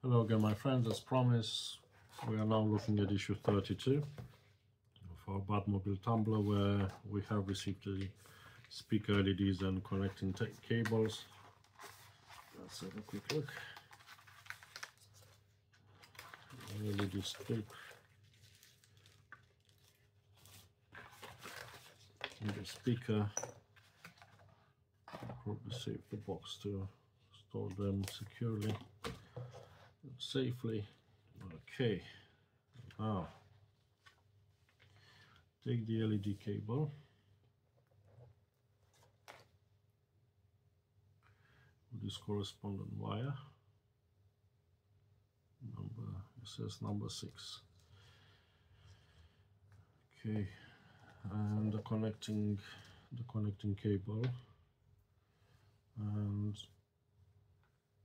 Hello again, my friends. As promised, we are now looking at issue 32 of our Batmobile Tumbler, where we have received the speaker LEDs and connecting cables. Let's have a quick look. LED strip and the speaker. I'll probably save the box to store them securely and safely. Okay, now take the LED cable, with this corresponding wire. It says number 6. Okay, and the connecting cable, and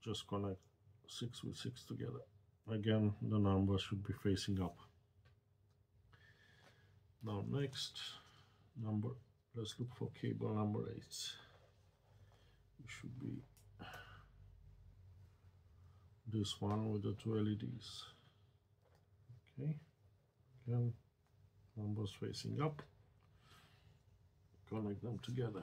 just connect 6 with 6 together. Again, the number should be facing up. Now next number, let's look for cable number 8. It should be this one with the 2 LEDs. Okay, again, numbers facing up, connect them together.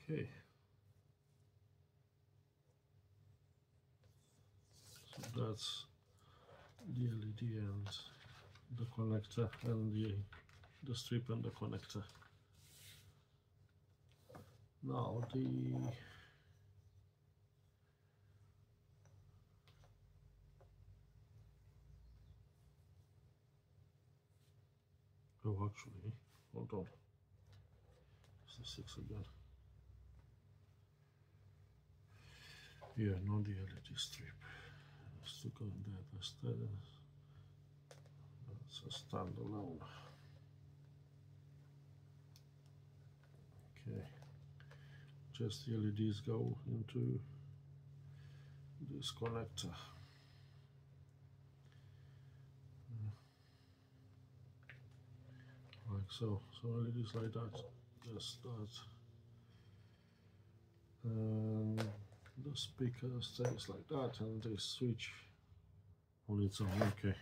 Okay, so that's the LED and the connector, and the strip and the connector. Now actually, hold on, it's the 6 again. Yeah, not the LED strip. Let's look at that instead. That's a standalone. Okay, just the LEDs go into this connector. Like so. So LEDs like that, just that. And the speaker stays like that, and this switch on its own. Okay,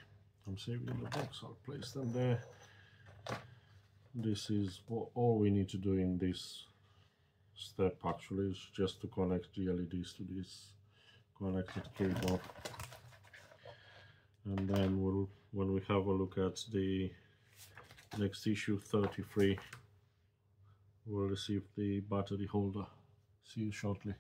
I'm saving the box, I'll place them there. This is what all we need to do in this step actually, is just to connect the LEDs to this connected cable, and then when we have a look at the next issue 33, we'll receive the battery holder. See you shortly.